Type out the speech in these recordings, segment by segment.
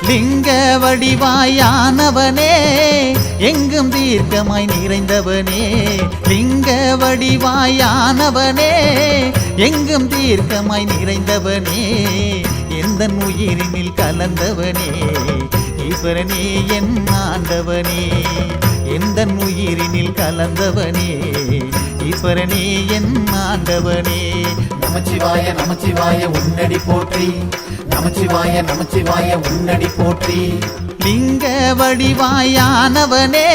லிங்க வடிவாயானவனே எங்கும் தீர்க்கமாய் நிறைந்தவனே லிங்க வடிவாயானவனே எங்கும் தீர்க்கமாய் நிறைந்தவனே எந்தன் உயிரினில் கலந்தவனே ஈஸ்வரனே என் ஆண்டவனே எந்தன் உயிரினில் கலந்தவனே ஈஸ்வரனே என் ஆண்டவனே நமச்சிவாய நமச்சிவாய உன்னடி போற்றி நமச்சிவாய நமச்சிவாய உன்னடி போற்றி லிங்க வடிவாயானவனே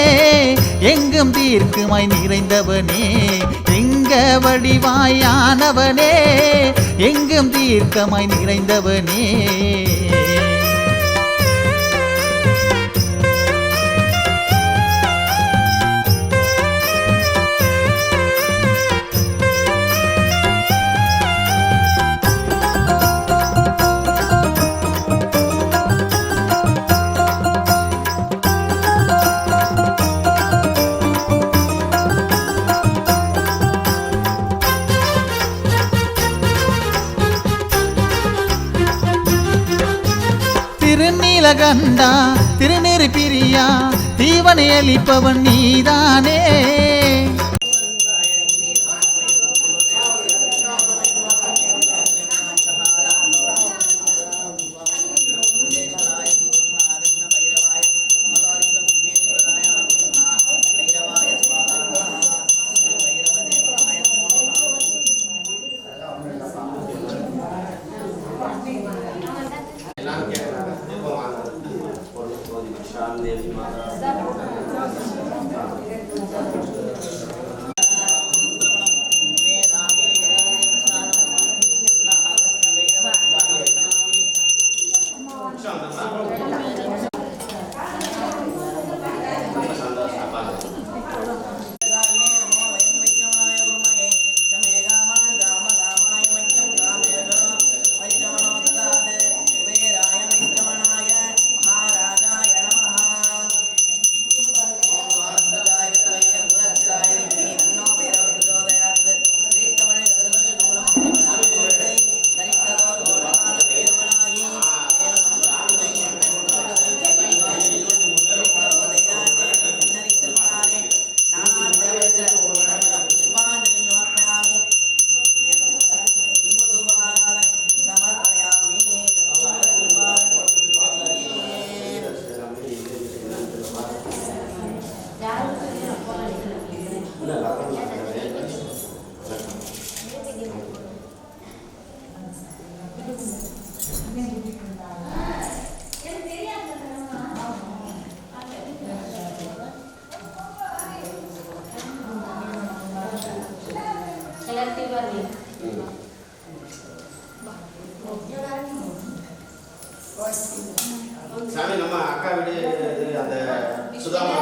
எங்கும் தீர்க்குமாய் நிறைந்தவனே லிங்க வடிவாயானவனே எங்கும் தீர்க்கமாய் நிறைந்தவனே திருநீலகண்டா திருநெறி பிரியா தீவனை அளிப்பவன் நீதானே சாமி நம்ம அக்கா வீடு அந்த சுதாமா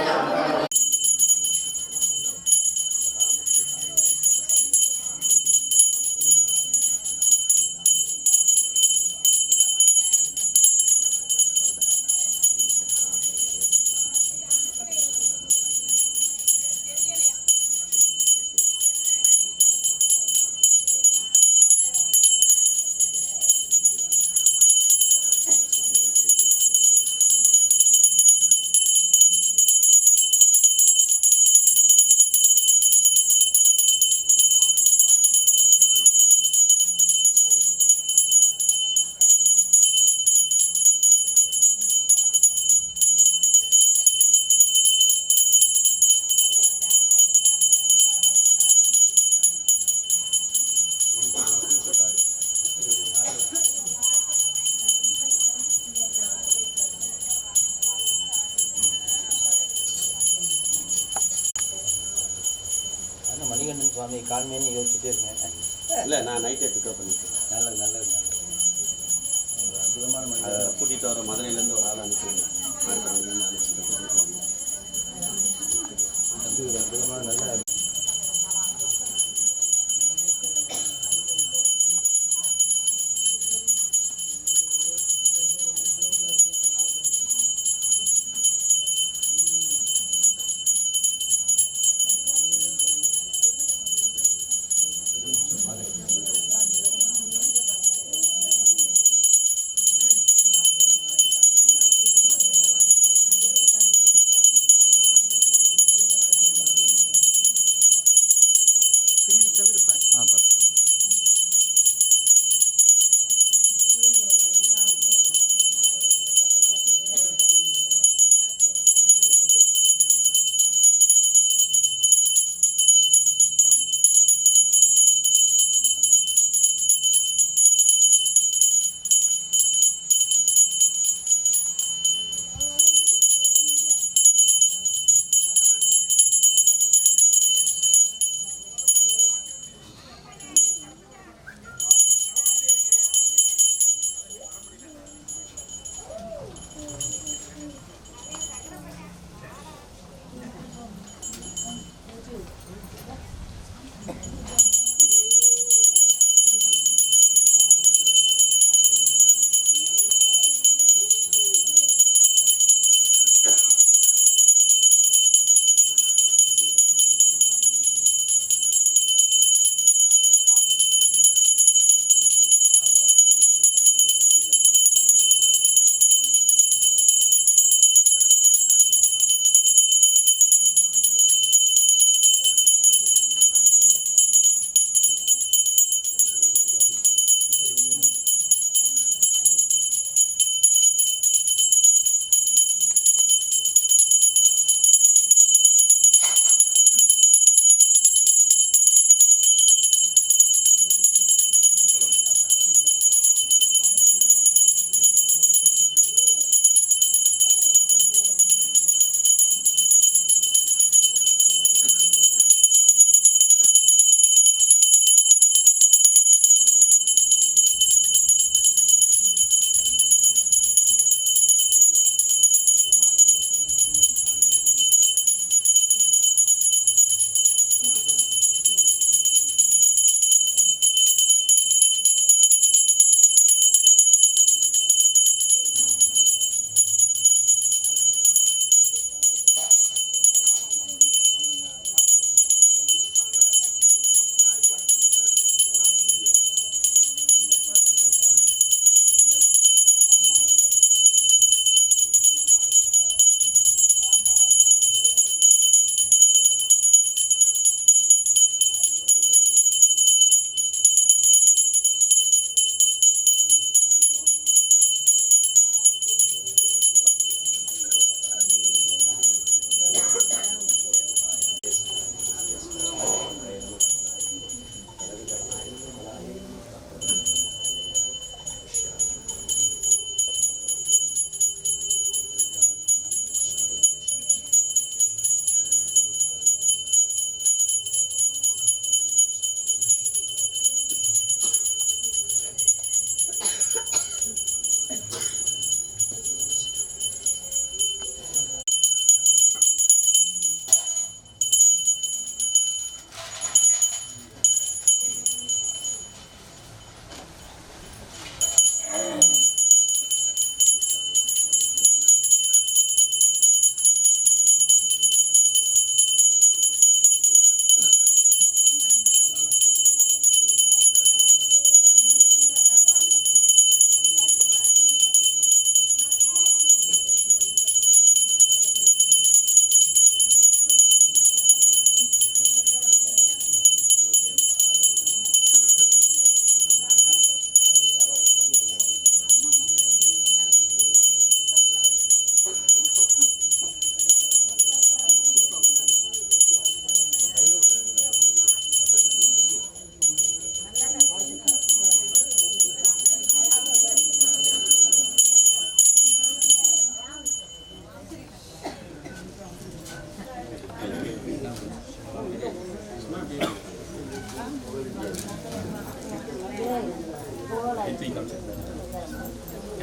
மணிகண்டன் சுவாமி கால்மேன்னு யோசிச்சுட்டே இருக்கேன். இல்லை, நான் நைட்டே பிக்கப் பண்ணிக்கிறேன். நல்லது நல்லது நல்லது. அற்புதமான மனிதன். கூட்டிகிட்டு வர மதுரையிலேருந்து ஒரு ஆள் அனுப்பிடுவேன். அற்புதமான நல்ல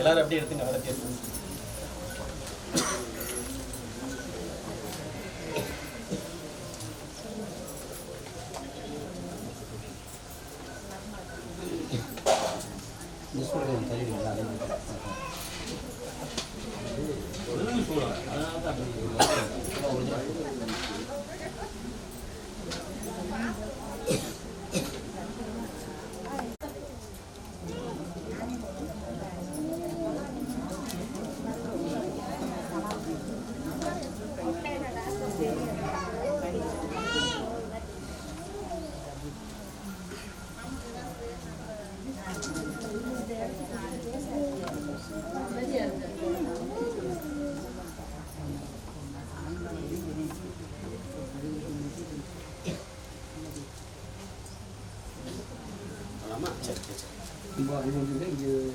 எல்லாரும் அப்படியே எடுத்துங்க விளக்கு எடுத்துங்க.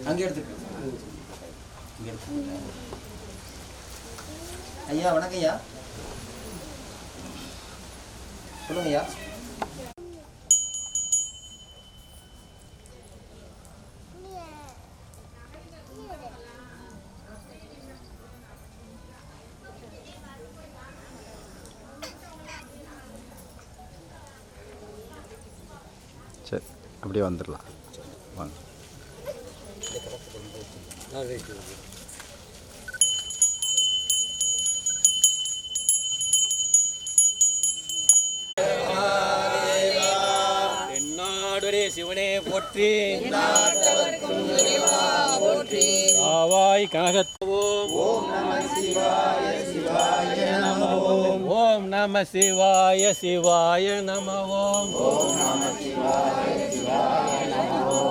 அங்கே எடுத்துக்க. ஐயா வணக்கம் ஐயா, சொல்லுங்க ஐயா. சரி, அப்படியே வந்துடலாம் வாங்க. எந்நாடுடைய சிவனே போற்றி, காவாய் கனகத்துவோம். ஓம் நம சிவாய சிவாய நம ஓம். ஓம் நம சிவாய சிவாய நம ஓம். ஓம் நம சிவாய சிவாய நம ஓம்.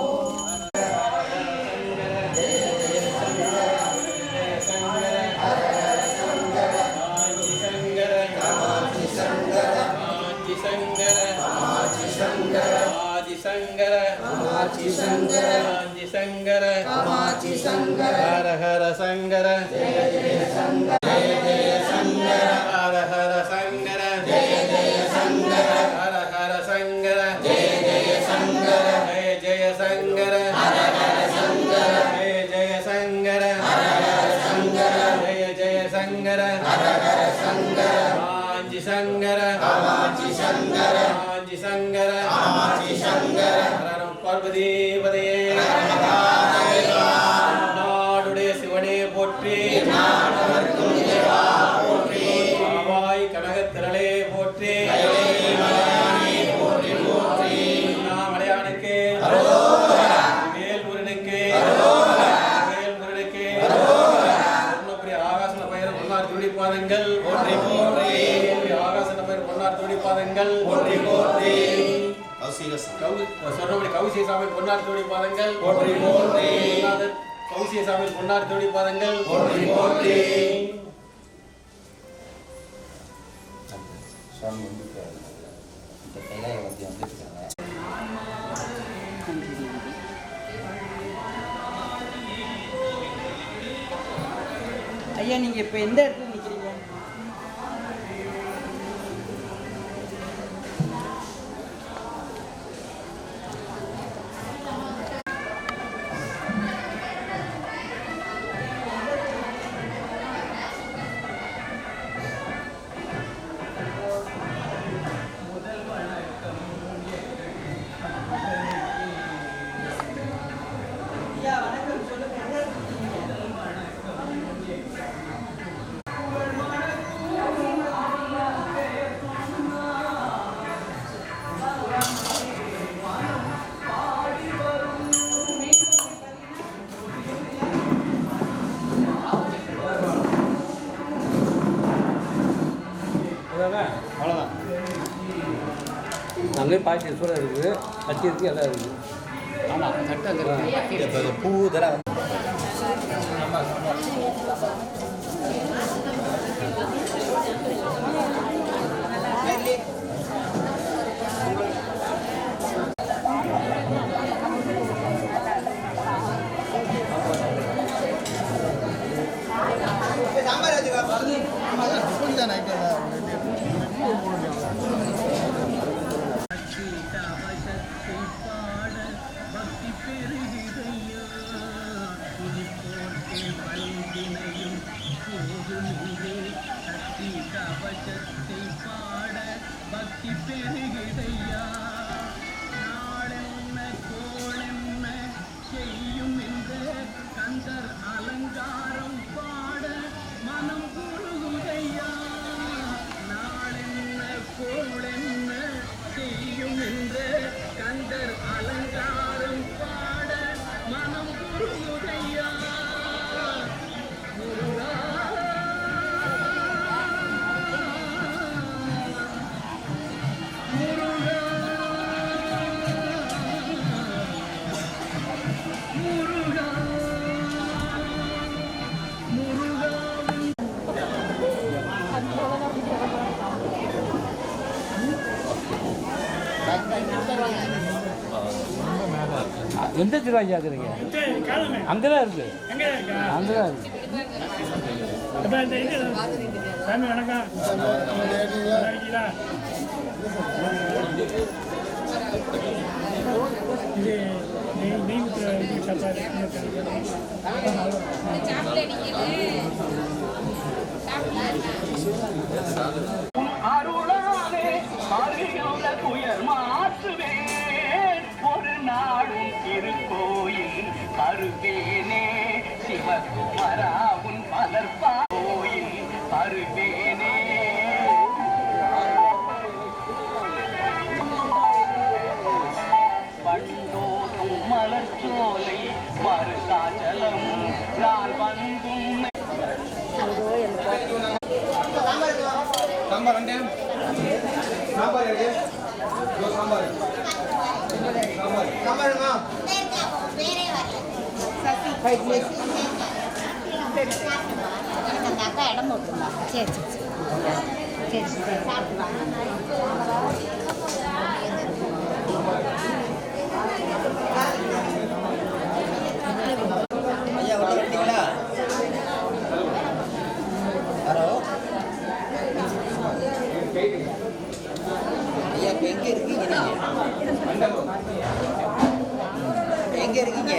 ஹர ஹர சங்கர ஜெய ஜெய சங்கர ஜெய ஜெய சங்கர ஹர ஹர சங்கர ஜெய ஜெய சங்கர ஹர ஹர சங்கர ஜெய ஜெய சங்கர ஜெய ஜெய சங்கர ஹர ஹர சங்கர ஜெய ஜெய சங்கர ஹர ஹர சங்கர ஜெய ஜெய சங்கர ஹர ஹர சங்கர காஞ்சி சங்கர காமாட்சி சங்கர காஞ்சி சங்கர காமாட்சி சங்கர ஹர பார்வதி பதையே நாடுடைய சிவனே போற்றி, காவாய் கனகத்திரளே போற்றி, மலையானுக்கு வேல்முருகனுக்கு வேல்முருகனுக்கு ஆகாசன பயிர் பொன்னார் துடி பாதங்கள் போற்றி போற்றி, ஆகாசன பயிர் பொன்னார் துடி பாதங்கள் போற்றி போற்றி, கௌசிய சாமி பொன்னார் தோடி பாதங்கள் போற்றி போற்றி, கௌசிய சாமி பொன்னார் தோடி பாதங்கள் போற்றி போற்றி. சுவாமி வந்து இந்த கைலாய வந்து வந்துருக்காங்க. ஐயா நீங்க இப்ப எந்த இடத்துல நிக்கிறீங்க? ஐயா வணக்கம், சொல்லுங்க எந்த இடத்துல அவ்வளோதான். அங்கே பாய்ச்சி சூழல் இருக்குது, கத்தி இருக்குது, எல்லாம் இருக்குது. ஆமாம், கரெக்டாக பூ இதெல்லாம் வந்து எந்த திருவாஞ்சி ஆக்குறீங்க? அங்கதான் இருக்கு, அங்கதான் இருக்கு. சாமி வணக்கம். இது நெய் சாப்பாடு அருளாலே அறியாத துயர் மாற்றுவேன் ஒரு நாடும் திருக்கோயில் அருவேனே சிவகுமரா உன் மலர்பா கோயில் அருவேனே பண்டோடும் மலர்ச்சோலை மருதாச்சலம் நான் வந்தும் சாம்பார் ரெண்டு சாம்பார் இருக்கு சாம்பார் சாம்பார் சாம்பாருமா அந்த அக்கா இடம் போட்டுருந்தா. சரி சரி சரி சரி சரி சாப்பிடுவாங்க. ஐயா உள்ள விட்டீங்களா? ஹலோ ஐயா, இப்போ எங்கே இருக்கீங்க நீங்கள்? எங்கே இருக்கீங்க?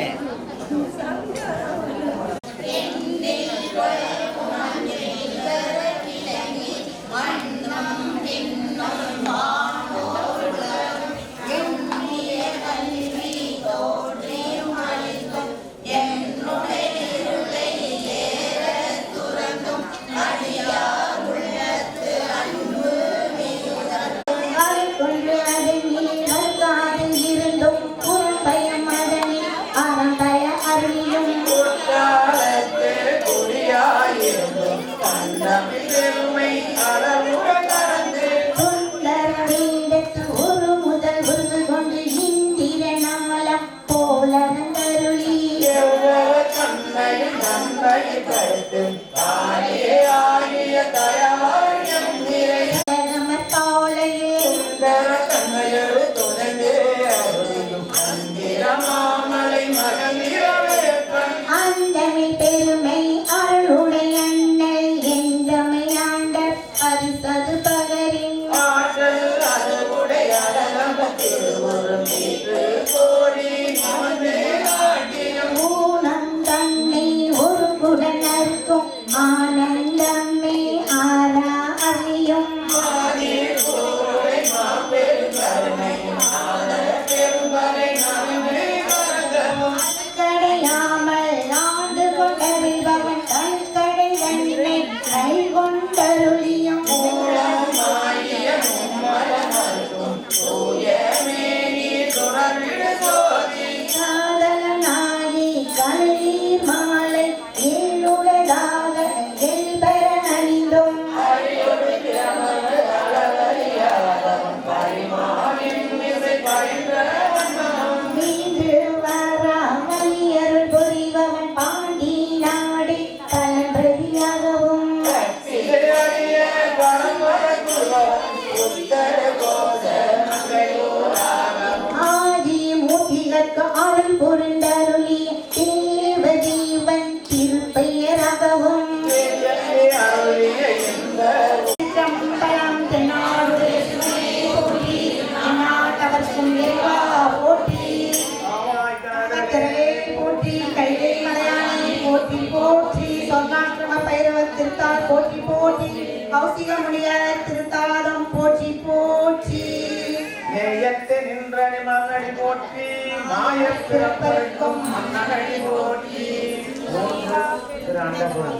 ஊனம் தன்னை ஒரு குடனர் சொர்ணாசிரம பைரவர் திருத்தாள் போற்றி போற்றி கௌசிக முனியர் திருத்தாளம் போற்றி போற்றி நேயத்து நின்ற நிமகடி போற்றி மாயத்திருப்பருக்கும் மன்னகடி போற்றி திரு ஆண்டவன்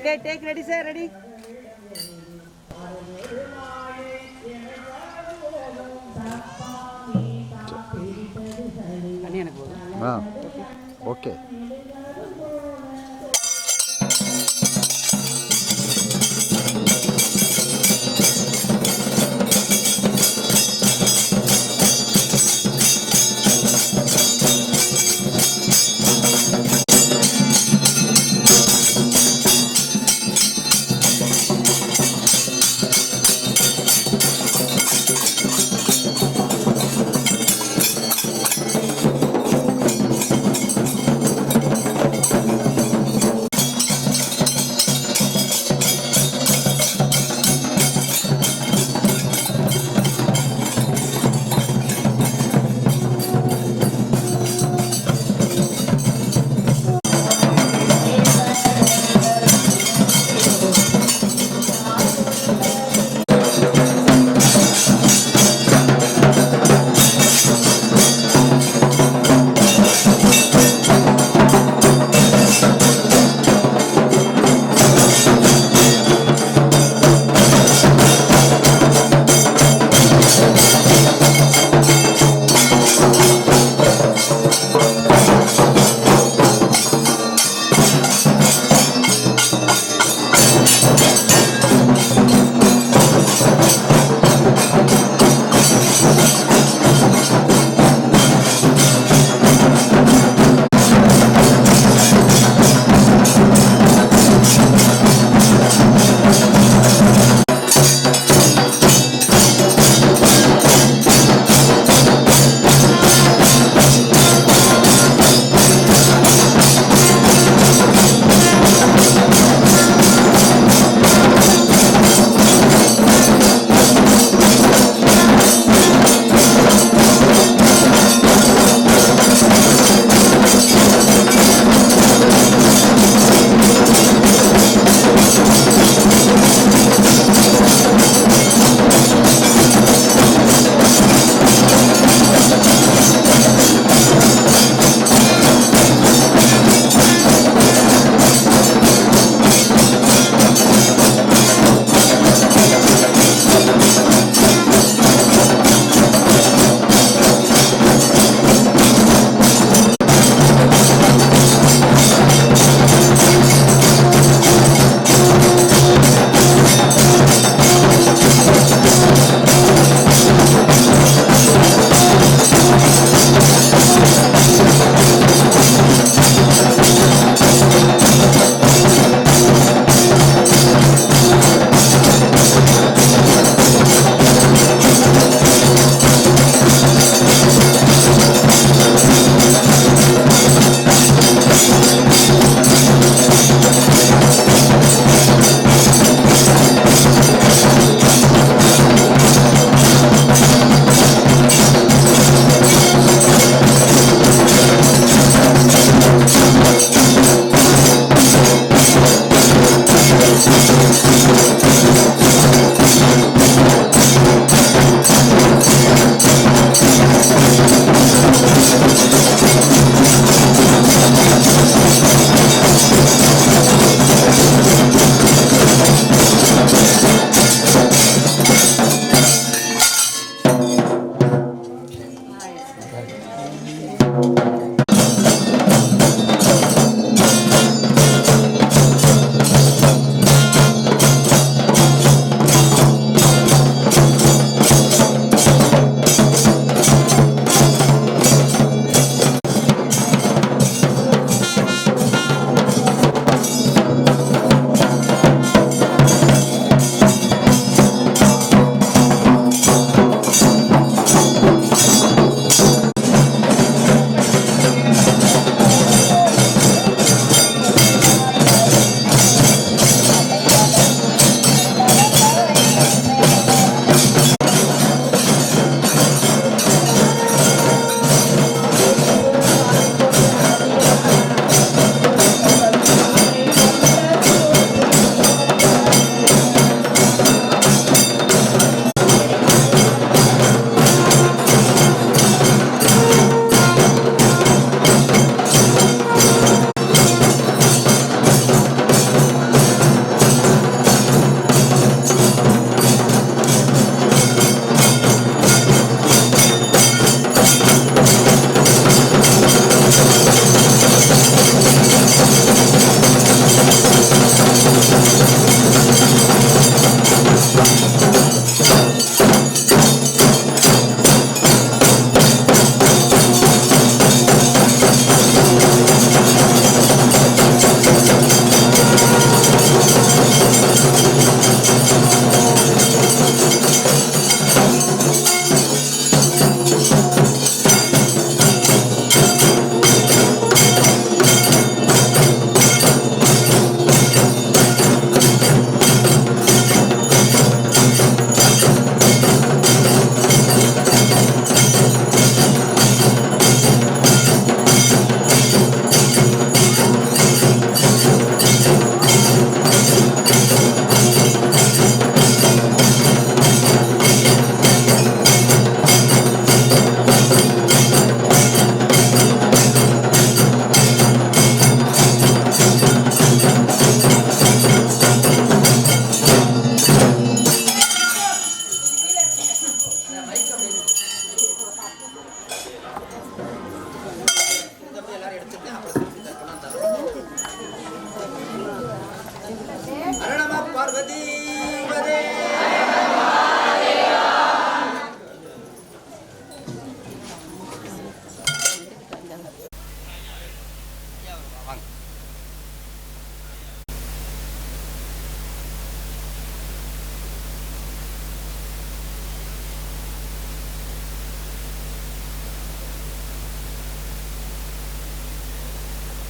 okay take ready sir ready அண்ணி எனக்கு போதும் ஆ ஓகே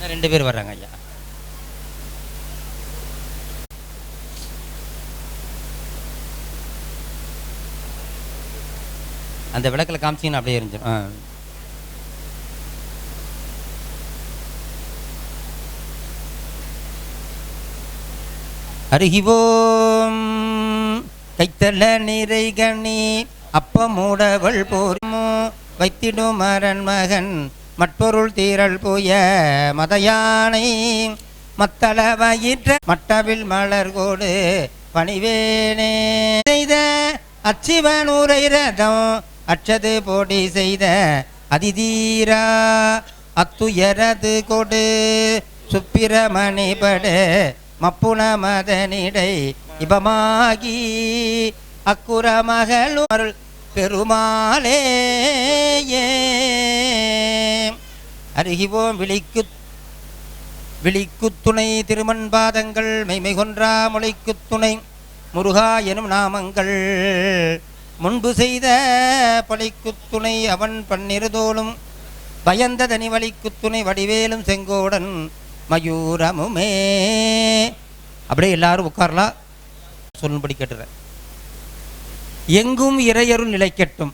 2 பேர் வர்றாங்க ஐயா. அந்த விளக்கில் காமிச்சிங்கன்னா அப்படியே எரிஞ்சிடும். அருகிவோம் கைத்தல நீரை கண்ணி அப்பமூடவள் போர்மோ வைத்திடும் மரன் மகன் மற்றொருள் தீரல் போய மதயானை மத்தள வயிற்ற மட்டவில் மலர்கோடு பணிவேனே செய்த அச்சிவனூரை ரதம் அச்சது போடி செய்த அதிதீரா அத்துயரது கொடு சுப்பிரமணிபடு மப்புன மதனிடை இபமாகி அக்குற மகளுள் பெருமாளே அருகிவோம் விழிக்கு துணை திருமண் பாதங்கள் மெய்மை கொன்றா மொழிக்கு துணை முருகா எனும் நாமங்கள் முன்பு செய்த பழிக்கு துணை அவன் பன்னிருதோளும் பயந்த தனி வழிக்கு துணை வடிவேலும் செங்கோடன் மயூரமுமே. அப்படியே எல்லாரும் உட்காரலாம். சொல்லும்படி கேட்டுறேன். எங்கும் இறையருள் நிலைக்கட்டும்,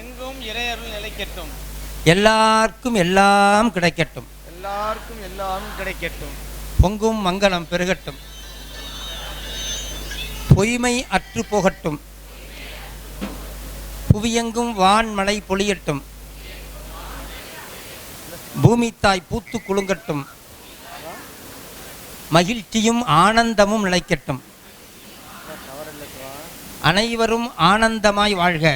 எங்கும் இறையருள் நிலைக்கட்டும், எல்லாருக்கும் எல்லாம் கிடைக்கட்டும், எல்லாருக்கும் எல்லாம் கிடைக்கட்டும், பொங்கும் மங்களம் பெருகட்டும், பொய்மை அற்று போகட்டும், புவியெங்கும் வான்மழை பொழியட்டும், பூமி தாய் பூத்து குலுங்கட்டும், மகிழ்ச்சியும் ஆனந்தமும் நிலைக்கட்டும், அனைவரும் ஆனந்தமாய் வாழ்க,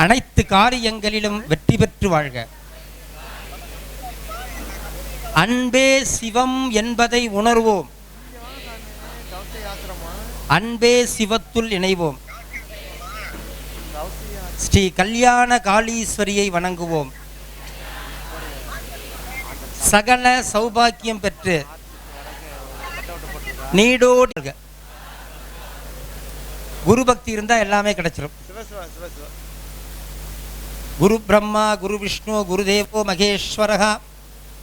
அனைத்து காரியங்களிலும் வெற்றி பெற்று வாழ்க, அன்பே சிவம் என்பதை உணர்வோம், அன்பே சிவத்துள் இணைவோம், ஸ்ரீ கல்யாண காளீஸ்வரியை வணங்குவோம், சகல சௌபாக்கியம் பெற்று நீடோடு. குரு பக்தி இருந்தா எல்லாமே கிடைச்சிடும். குரு பிரம்மா குரு விஷ்ணு குரு தேவோ மகேஸ்வரஹ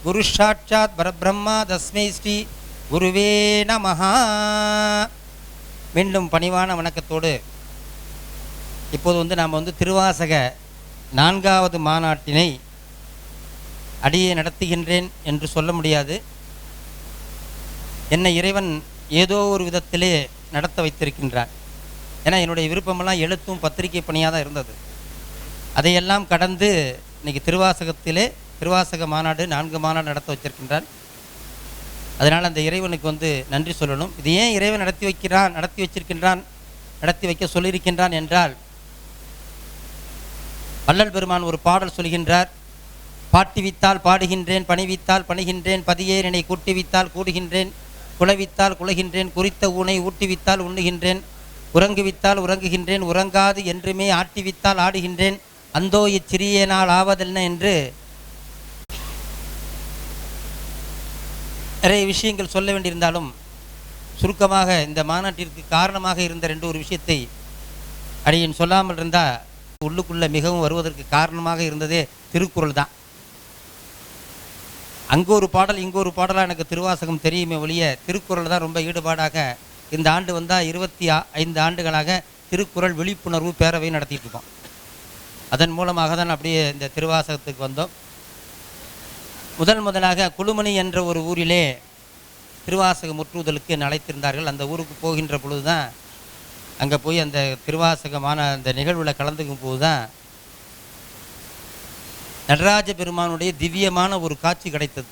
குரு சாட்சாத் பரபிரம்மா தஸ்மை ஸ்ரீ குருவே நமஹா. மீண்டும் பணிவான வணக்கத்தோடு இப்போது நாம் திருவாசக 4வது மாநாட்டினை அடியே நடத்துகின்றேன் என்று சொல்ல முடியாது. என்னை இறைவன் ஏதோ ஒரு விதத்திலே நடத்த வைத்திருக்கின்றார். ஏன்னா என்னுடைய விருப்பமெல்லாம் எழுத்தும் பத்திரிகை பணியாக தான் இருந்தது. அதையெல்லாம் கடந்து இன்றைக்கி திருவாசக மாநாடு 4 மாநாடு நடத்த வச்சிருக்கின்றார். அதனால் அந்த இறைவனுக்கு நன்றி சொல்லணும். இது ஏன் இறைவன் நடத்தி வைக்க சொல்லியிருக்கின்றான் என்றால், வள்ளல் பெருமான் ஒரு பாடல் சொல்கின்றார். பாட்டிவித்தால் பாடுகின்றேன், பணிவித்தால் பணிகின்றேன், பதியேர் என்னை கூட்டிவித்தால் கூடுகின்றேன், குலவித்தால் குலகின்றேன், குறித்த ஊனை ஊட்டிவித்தால் உண்ணுகின்றேன், உறங்குவித்தால் உறங்குகின்றேன், உறங்காது என்றுமே ஆட்டிவித்தால் ஆடுகின்றேன், அந்தோ இச்சிறிய நாள் ஆவதென்ன என்று நிறைய விஷயங்கள் சொல்ல வேண்டியிருந்தாலும் சுருக்கமாக இந்த மாநாட்டிற்கு காரணமாக இருந்த 2 விஷயத்தை அடியேன் சொல்லாமல் இருந்தால் உள்ளுக்குள்ளே மிகவும் வருவதற்கு காரணமாக இருந்ததே திருக்குறள் தான். அங்கே ஒரு பாடல் இங்கே ஒரு பாடலாக எனக்கு திருவாசகம் தெரியுமே ஒழிய திருக்குறள் தான் ரொம்ப ஈடுபாடாக இந்த ஆண்டு வந்தால் 25 ஆண்டுகளாக திருக்குறள் விழிப்புணர்வு பேரவை நடத்திட்டு இருக்கோம். அதன் மூலமாக தான் அப்படியே இந்த திருவாசகத்துக்கு வந்தோம். முதலாக குழுமணி என்ற ஒரு ஊரிலே திருவாசக முற்றுதலுக்கு அழைத்திருந்தார்கள். அந்த ஊருக்கு போகின்ற பொழுது தான் அங்கே போய் அந்த திருவாசகமான அந்த நிகழ்வில் கலந்துக்கும் போது தான் நடராஜ பெருமானுடைய திவ்யமான ஒரு காட்சி கிடைத்தது.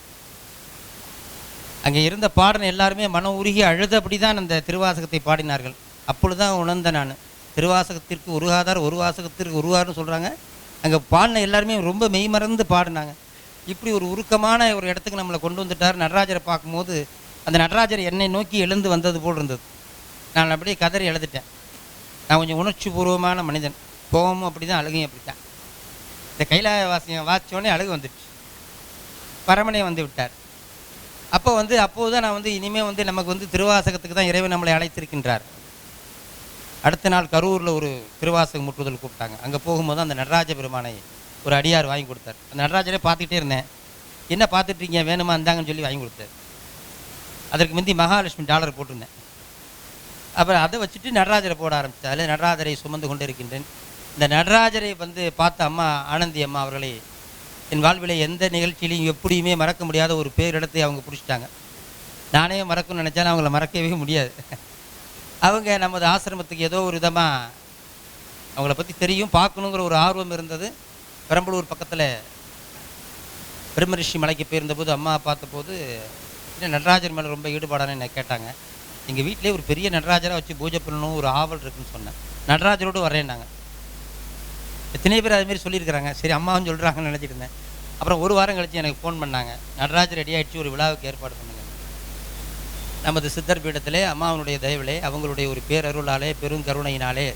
அங்கே இருந்த பாடனை எல்லாருமே மனம் உருகி அழுதபடி தான் அந்த திருவாசகத்தை பாடினார்கள். அப்பொழுது தான் உணர்ந்த நான், திருவாசகத்திற்கு ஒரு வாசகத்திற்கு ஒருவார்னு சொல்கிறாங்க. அங்கே பாடின எல்லாருமே ரொம்ப மெய்மறந்து பாடினாங்க. இப்படி ஒரு உருக்கமான ஒரு இடத்துக்கு நம்மளை கொண்டு வந்துட்டார். நடராஜரை பார்க்கும்போது அந்த நடராஜர் என்னை நோக்கி எழுந்து வந்தது போல் இருந்தது. நான் அப்படியே கதறி எழுதிட்டேன். நான் கொஞ்சம் உணர்ச்சி பூர்வமான மனிதன். கோபமும் அப்படி தான், அழுகையும் அப்படி தான். இந்த கைலாய வாசிச்சோடனே அழுகு வந்துடுச்சு. பரமனே வந்து விட்டார். அப்போது தான் நான் இனிமேல் நமக்கு திருவாசகத்துக்கு தான் இறைவன் நம்மளை அழைத்திருக்கின்றார். அடுத்த நாள் கரூரில் ஒரு திருவாசக முற்றுதல் கூப்பிட்டாங்க. அங்கே போகும்போது அந்த நடராஜ பெருமானை ஒரு அடியார் வாங்கி கொடுத்தார். அந்த நடராஜரே பார்த்துக்கிட்டே இருந்தேன். என்ன பார்த்துட்ருக்கீங்க, வேணுமா இருந்தாங்கன்னு சொல்லி வாங்கி கொடுத்தார். அதற்கு முந்தி மகாலட்சுமி டாலர் போட்டிருந்தேன். அப்புறம் அதை வச்சுட்டு நடராஜரை போட ஆரம்பித்தார். நடராஜரை சுமந்து கொண்டு இருக்கின்றேன். இந்த நடராஜரை பார்த்த அம்மா ஆனந்தி அம்மா அவர்களை என் வாழ்வில் எந்த நிகழ்ச்சியிலையும் எப்படியுமே மறக்க முடியாத ஒரு பேரிடத்தை அவங்க பிடிச்சிட்டாங்க. நானே மறக்கணும்னு நினச்சாலும் அவங்கள மறக்கவே முடியாது. அவங்க நமது ஆசிரமத்துக்கு ஏதோ ஒரு விதமாக அவங்கள பற்றி தெரியும், பார்க்கணுங்கிற ஒரு ஆர்வம் இருந்தது. பெரம்பலூர் பக்கத்தில் பிரம்மரிஷி மலைக்கு போயிருந்தபோது அம்மா பார்த்தபோது நடராஜர் மேலே ரொம்ப ஈடுபாடான என்ன கேட்டாங்க. எங்கள் வீட்டிலே ஒரு பெரிய நடராஜராக வச்சு பூஜை பண்ணணும் ஒரு ஆவல் இருக்குன்னு சொன்னேன். நடராஜரோடு வரேன்னாங்க. எத்தனை பேர் அதுமாரி சொல்லியிருக்கிறாங்க. சரி அம்மாவும் சொல்கிறாங்கன்னு நினச்சிட்டு இருந்தேன். அப்புறம் ஒரு வாரம் கழித்து எனக்கு ஃபோன் பண்ணாங்க. நடராஜர் ரெடி ஆகிடுச்சு, ஒரு விழாவுக்கு ஏற்பாடு பண்ணுங்க. நமது சித்தர் பீடத்திலே அம்மாவனுடைய தயவிலே அவங்களுடைய ஒரு பேரருளாலே பெருங்கருணையினாலே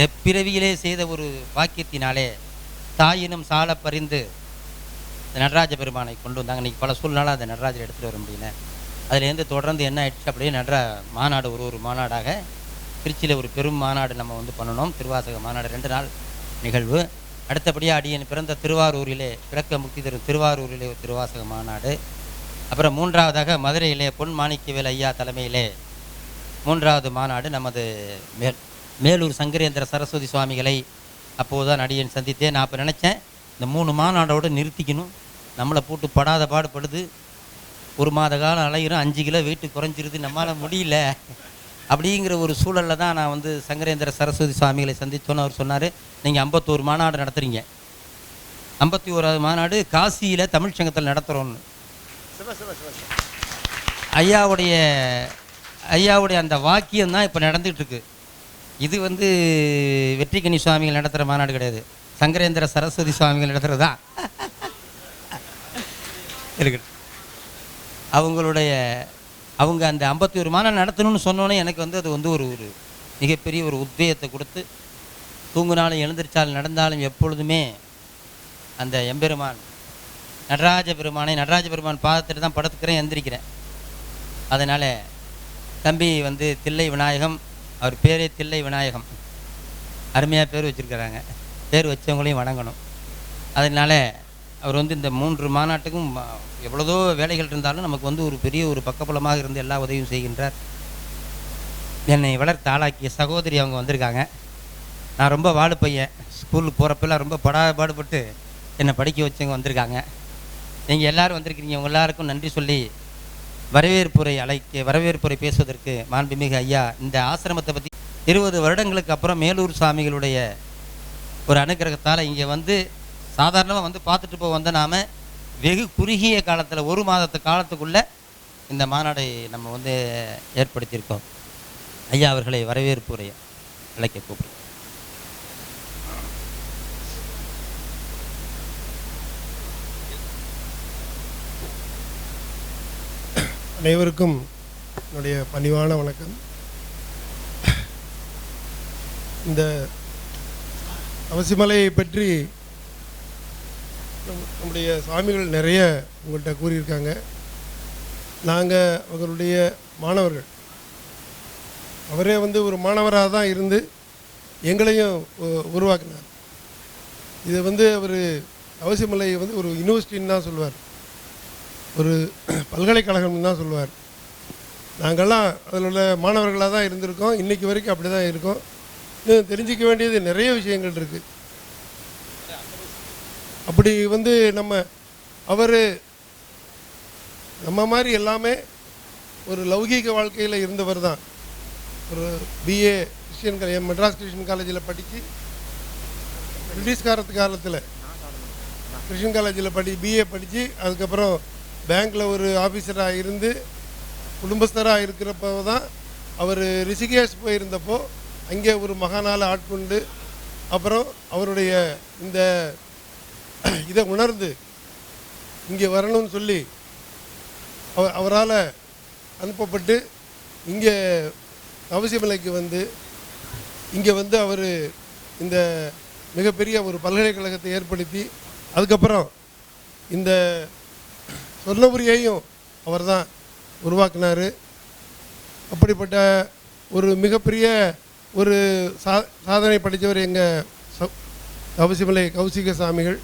எப்பிறவியிலே செய்த ஒரு வாக்கியத்தினாலே தாயினும் சால பறிந்து நடராஜ பெருமானை கொண்டு வந்தாங்க. இன்றைக்கி பல சூழ்நாளாக அந்த நடராஜரை எடுத்துகிட்டு வர முடியல. அதுலேருந்து தொடர்ந்து என்ன ஆயிடுச்சு, அப்படியே மாநாடு ஒரு மாநாடாக திருச்சியில் ஒரு பெரும் மாநாடு நம்ம பண்ணணும். திருவாசக மாநாடு 2 நாள் நிகழ்வு. அடுத்தபடியாக அடியன் பிறந்த திருவாரூரிலே பிறக்க முக்தி தரும் திருவாரூரிலே ஒரு திருவாசக மாநாடு. அப்புறம் 3வதாக மதுரையிலே பொன் மாணிக்கவேல் ஐயா தலைமையிலே 3வது மாநாடு. நமது மேலூர் சங்கரேந்திர சரஸ்வதி சுவாமிகளை அப்போது தான் அடியன் சந்தித்தேன். நான் அப்போ நினச்சேன், இந்த 3 மாநாடோடு நிறுத்திக்கணும். நம்மளை போட்டு படாத பாடுபடுது. 1 மாத காலம் அலையிறோம், 5 கிலோ வெயிட்டு குறைஞ்சிருது, நம்மளால் முடியல. அப்படிங்கிற ஒரு சூழலில் தான் நான் சங்கரேந்திர சரஸ்வதி சுவாமிகளை சந்தித்தோன்னு அவர் சொன்னார், நீங்கள் 51 மாநாடு நடத்துகிறீங்க, 51வது மாநாடு காசியில் தமிழ் சங்கத்தில் நடத்துகிறோன்னு. ஐயாவுடைய அந்த வாக்கியம் தான் இப்போ நடந்துகிட்ருக்கு. இது வெற்றிக்கனி சுவாமிகள் நடத்துகிற மாநாடு கிடையாது, சங்கரேந்திர சரஸ்வதி சுவாமிகள் நடத்துகிறது தான் இருக்கு. அவங்க அந்த 51 மாநாடு நடத்தணும்னு சொன்னோன்னே எனக்கு அது ஒரு மிகப்பெரிய ஒரு உத்வேகத்தை கொடுத்து, தூங்குனாலும் எழுந்திரிச்சாலும் நடந்தாலும் எப்பொழுதுமே அந்த எம்பெருமான் நடராஜ பெருமான் பாதத்தில் தான் படுத்துக்கிறேன், எந்திரிக்கிறேன். அதனால் தம்பி தில்லை விநாயகம், அவர் பேரே தில்லை விநாயகம், அருமையாக பேர் வச்சுருக்கிறாங்க. பேர் வச்சவங்களையும் வணங்கணும். அதனால் அவர் இந்த 3 மாநாட்டுக்கும் எவ்வளோதோ வேலைகள் இருந்தாலும் நமக்கு ஒரு பெரிய ஒரு பக்கபலமாக இருந்து எல்லா உதவியும் செய்கின்றார். என்னை வளர்த்து ஆளாக்கிய சகோதரி அவங்க வந்திருக்காங்க. நான் ரொம்ப வாழு பையன், ஸ்கூலுக்கு போகிறப்பெல்லாம் ரொம்ப பாடுபட்டு என்னை படிக்க வச்சவங்க வந்திருக்காங்க. நீங்கள் எல்லோரும் வந்திருக்கிறீங்க. உங்கள் எல்லாருக்கும் நன்றி சொல்லி வரவேற்புரை பேசுவதற்கு மாண்புமிகு ஐயா இந்த ஆசிரமத்தை பற்றி 20 வருடங்களுக்கு அப்புறம் மேலூர் சுவாமிகளுடைய ஒரு அனுகிரகத்தால் இங்கே சாதாரணமாக பார்த்துட்டு போக வந்த நாம் வெகு குறுகிய காலத்தில் 1 மாதத்து காலத்துக்குள்ளே இந்த மாநாடை நம்ம ஏற்படுத்தியிருக்கோம். ஐயா அவர்களை வரவேற்புரை அழைக்க கூப்பிடுறோம். அனைவருக்கும் என்னுடைய பணிவான வணக்கம். இந்த அவசிமலையை பற்றி நம்முடைய சுவாமிகள் நிறைய உங்கள்கிட்ட கூறியிருக்காங்க. நாங்கள் அவர்களுடைய மாணவர்கள். அவரே ஒரு மாணவராக தான் இருந்து எங்களையும் உருவாக்கினார். இது அவர் அவசிமலை ஒரு யூனிவர்சிட்டின்னு தான் சொல்லுவார், ஒரு பல்கலைக்கழகம்னு தான் சொல்லுவார். நாங்கள்லாம் அதில் உள்ள மாணவர்களாக தான் இருந்திருக்கோம், இன்றைக்கி வரைக்கும் அப்படி தான் இருக்கோம். இன்னும் தெரிஞ்சிக்க வேண்டியது நிறைய விஷயங்கள் இருக்குது. அப்படி நம்ம மாதிரி எல்லாமே ஒரு லௌகீக வாழ்க்கையில் இருந்தவர் தான். ஒரு பிஏ மெட்ராஸ் கிறிஸ்டியன் காலேஜில் படித்து, பிரிட்டிஷ்காரத்து காலத்தில் கிறிஸ்டியன் காலேஜில் பிஏ படித்து, அதுக்கப்புறம் பேங்க்கில் ஒரு ஆஃபீஸராக இருந்து குடும்பஸ்தராக இருக்கிறப்போ தான் அவர் ரிஷிகேஷ் போயிருந்தப்போ அங்கே ஒரு மகானால் ஆட்கொண்டு அப்புறம் அவருடைய இந்த இதை உணர்ந்து இங்கே வரணும்னு சொல்லி அவரால் அனுப்பப்பட்டு இங்கே அவசியமலைக்கு இங்கே அவர் இந்த மிகப்பெரிய ஒரு பல்கலைக்கழகத்தை ஏற்படுத்தி, அதுக்கப்புறம் இந்த சொர்ணபுரியையும் அவர் தான் உருவாக்கினார். அப்படிப்பட்ட ஒரு மிகப்பெரிய ஒரு சாதனை படைத்தவர் எங்கள் தவசிமலை கௌசிக சாமிகள்.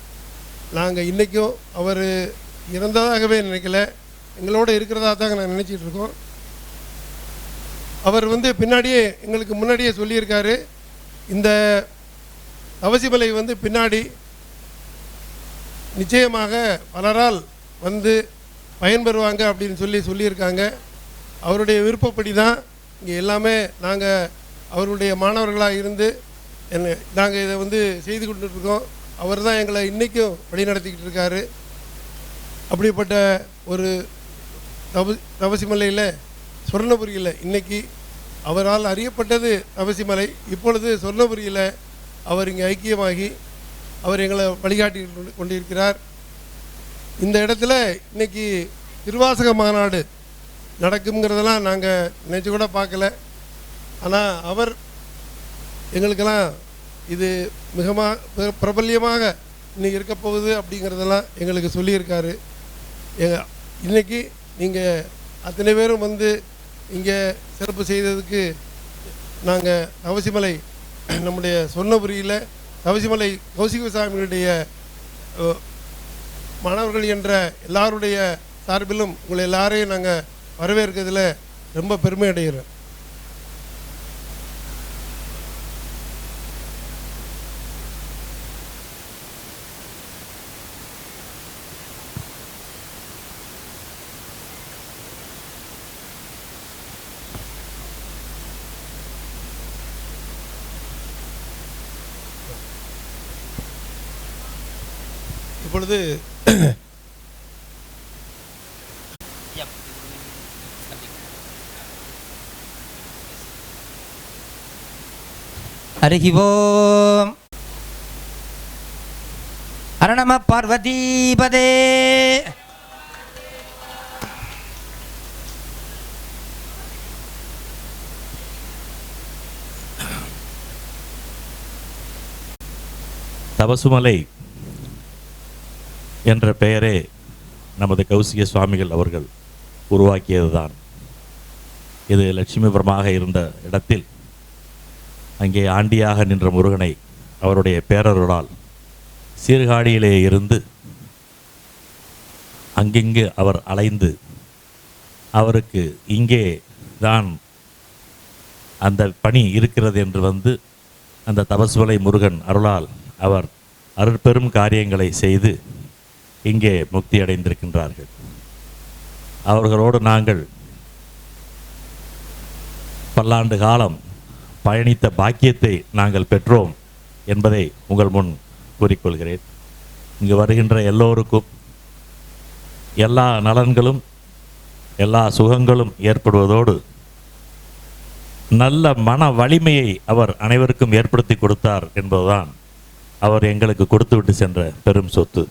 நாங்கள் இன்றைக்கும் அவர் இறந்ததாகவே நினைக்கல, எங்களோட இருக்கிறதா தாங்க நாங்கள் நினச்சிட்டு இருக்கோம். அவர் பின்னாடியே எங்களுக்கு முன்னாடியே சொல்லியிருக்காரு, இந்த தவசிமலை பின்னாடி நிச்சயமாக பலரால் பயன்பெறுவாங்க அப்படின்னு சொல்லியிருக்காங்க. அவருடைய விருப்பப்படி தான் இங்கே எல்லாமே நாங்கள் அவருடைய மாணவர்களாக இருந்து நாங்கள் இதை செய்து கொண்டுருக்கோம். அவர் தான் எங்களை இன்றைக்கும் வழிநடத்திக்கிட்டு இருக்காரு. அப்படிப்பட்ட ஒரு தவசிமலையில் சொர்ணபுரியில் இன்றைக்கி அவரால் அறியப்பட்டது தவசிமலை. இப்பொழுது சொர்ணபுரியில் அவர் இங்கே ஐக்கியமாகி அவர் எங்களை வழிகாட்டி கொண்டிருக்கிறார். இந்த இடத்துல இன்றைக்கி திருவாசக மாநாடு நடக்குங்கிறதெல்லாம் நாங்கள் நினச்சி கூட பார்க்கல. ஆனால் அவர் எங்களுக்கெல்லாம் இது பிரபல்யமாக இன்னைக்கு இருக்க போகுது அப்படிங்கிறதெல்லாம் எங்களுக்கு சொல்லியிருக்காரு. இன்றைக்கி நீங்கள் அத்தனை பேரும் இங்கே சிறப்பு செய்ததுக்கு நாங்கள் தவசிமலை நம்முடைய சொர்ணபுரியில் தவசிமலை கௌசிக சாமிகளுடைய மாணவர்கள் என்ற எல்லாருடைய சார்பிலும் உங்களை எல்லாரையும் நாங்கள் வரவேற்கிறதுல ரொம்ப பெருமை அடைகிறோம். இப்பொழுது ஹரி ஓம். அரணம பார்வதீபதே. தவசுமலை என்ற பெயரே நமது கௌசிக சுவாமிகள் அவர்கள் உருவாக்கியதுதான். இது லட்சுமிபுரமாக இருந்த இடத்தில் அங்கே ஆண்டியாக நின்ற முருகனை அவருடைய பேரருளால் சீர்காழியிலே இருந்து அங்கிங்கு அவர் அலைந்து அவருக்கு இங்கே தான் அந்த பணி இருக்கிறது என்று அந்த தபசுமலை முருகன் அருளால் அவர் அருட்பெரும் காரியங்களை செய்து இங்கே முக்தி அடைந்திருக்கின்றார்கள். அவர்களோடு நாங்கள் பல்லாண்டு காலம் பயணித்த பாக்கியத்தை நாங்கள் பெற்றோம் என்பதை உங்கள் முன் கூறிக்கொள்கிறேன். இங்கு வருகின்ற எல்லோருக்கும் எல்லா நலன்களும் எல்லா சுகங்களும் ஏற்படுவதோடு நல்ல மன வலிமையை அவர் அனைவருக்கும் ஏற்படுத்தி கொடுத்தார் என்பதுதான் அவர் எங்களுக்கு கொடுத்துவிட்டு சென்ற பெரும் சொத்து.